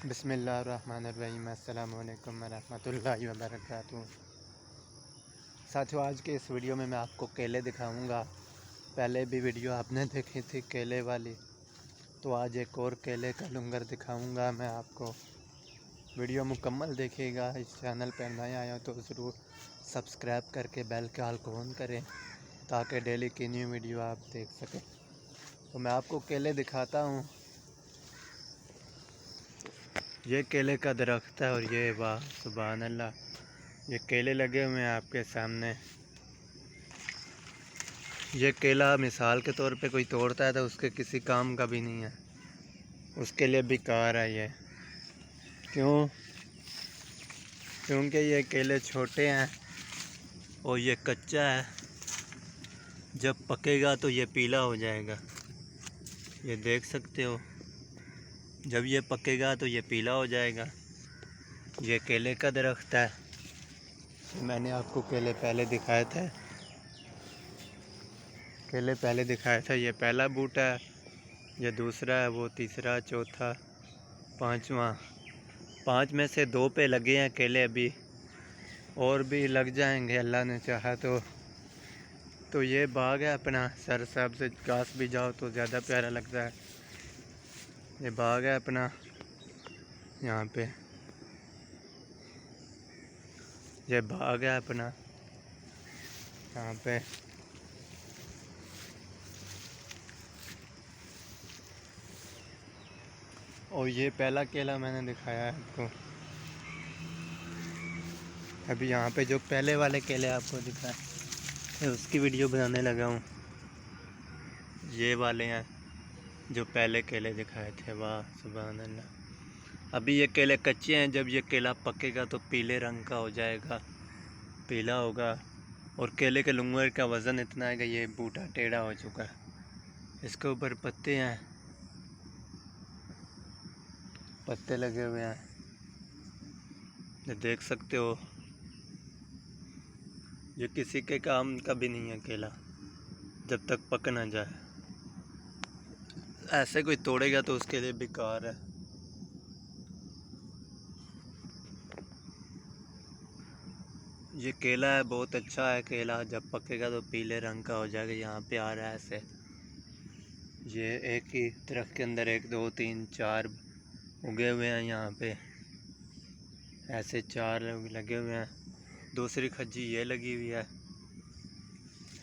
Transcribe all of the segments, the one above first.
बिस्मिल्लाहिर्रहमानिर्रहीम। अस्सलामु अलैकुम वरहमतुल्लाहि वबरकातुहू। साथियों, आज के इस वीडियो में मैं आपको केले दिखाऊंगा। पहले भी वीडियो आपने देखी थी केले वाली, तो आज एक और केले का लंगर दिखाऊंगा मैं आपको। वीडियो मुकम्मल देखिएगा। इस चैनल पर नए आए हो तो ज़रूर सब्सक्राइब करके बेल के आल को ऑन करें ताकि डेली की न्यू वीडियो आप देख सकें। तो मैं आपको केले दिखाता हूँ। ये केले का दरख्त है और ये वाह सुभान अल्लाह, ये केले लगे हुए हैं आपके सामने। ये केला मिसाल के तौर पे कोई तोड़ता है तो उसके किसी काम का भी नहीं है, उसके लिए बेकार है ये। क्योंकि ये केले छोटे हैं और ये कच्चा है। जब पकेगा तो ये पीला हो जाएगा, ये देख सकते हो। जब ये पकेगा तो ये पीला हो जाएगा। ये केले का दरख्त है। मैंने आपको केले पहले दिखाए थे। ये पहला बूटा है, ये दूसरा है, वो तीसरा, चौथा, पांचवा। 5 में से 2 पे लगे हैं केले, अभी और भी लग जाएंगे अल्लाह ने चाहा तो ये बाग है अपना। सर साहब से घास भी जाओ तो ज़्यादा प्यारा लगता है। ये बाग है अपना, यहाँ पे ये बाग है अपना यहाँ पे। और ये पहला केला मैंने दिखाया है आपको। अभी यहाँ पे जो पहले वाले केले आपको दिखाए उसकी वीडियो बनाने लगा हूँ। ये वाले हैं जो पहले केले दिखाए थे। वाह सुभान अल्लाह। अभी ये केले कच्चे हैं, जब ये केला पकेगा तो पीले रंग का हो जाएगा, पीला होगा। और केले के लंगर का वज़न इतना है कि ये बूटा टेढ़ा हो चुका है। इसके ऊपर पत्ते हैं, पत्ते लगे हुए हैं, ये देख सकते हो। ये किसी के काम का भी नहीं है केला जब तक पक ना जाए। ऐसे कोई तोड़ेगा तो उसके लिए बेकार है। ये केला है, बहुत अच्छा है केला। जब पकेगा तो पीले रंग का हो जाएगा। यहाँ पे आ रहा है ऐसे। ये एक ही दरख्त के अंदर 1 2 3 4 उगे हुए हैं। यहाँ पे ऐसे 4 लगे हुए हैं। दूसरी खज्जी ये लगी हुई है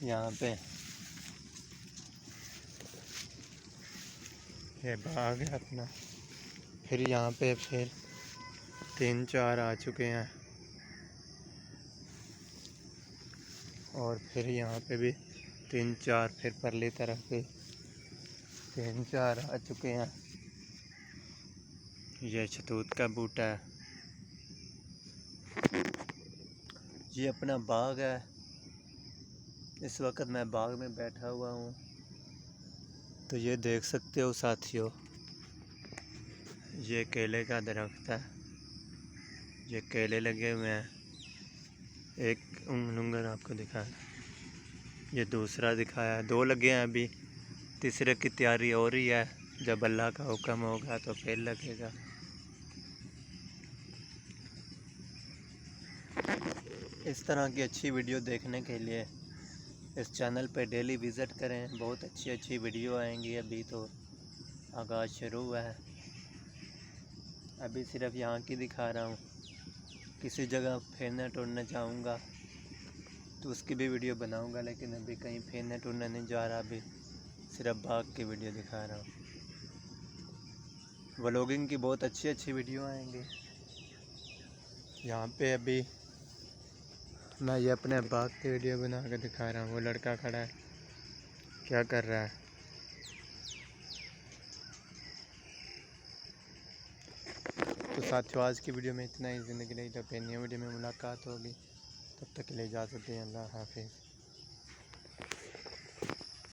यहाँ पे। ये बाग है अपना। फिर यहाँ पे 3 4 आ चुके हैं और फिर यहाँ पे भी 3 4, फिर परली तरफ भी 3 4 आ चुके हैं। ये शतूत का बूटा है। ये अपना बाग है। इस वक्त मैं बाग में बैठा हुआ हूँ, तो ये देख सकते हो साथियों। ये केले का दरख्त है, ये केले लगे हुए हैं। एक लंगर आपको दिखाया, ये दूसरा दिखाया, 2 लगे हैं। अभी तीसरे की तैयारी हो रही है। जब अल्लाह का हुक्म होगा तो फिर लगेगा। इस तरह की अच्छी वीडियो देखने के लिए इस चैनल पर डेली विज़िट करें। बहुत अच्छी वीडियो आएंगी। अभी तो आगाज़ शुरू हुआ है, अभी सिर्फ यहाँ की दिखा रहा हूँ। किसी जगह फिरने टुरने जाऊँगा तो उसकी भी वीडियो बनाऊँगा, लेकिन अभी कहीं फिरने टुरने नहीं जा रहा। अभी सिर्फ बाग की वीडियो दिखा रहा हूँ। व्लॉगिंग की बहुत अच्छी वीडियो आएंगी यहाँ पे। अभी मैं ये अपने बाग की वीडियो बना कर दिखा रहा हूँ। वो लड़का खड़ा है, क्या कर रहा है। तो साथियों, आज की वीडियो में इतना ही। ज़िंदगी रही तो फिर नई वीडियो में मुलाकात होगी। तब तक के लिए इजाज़त दें। अल्लाह हाफिज़।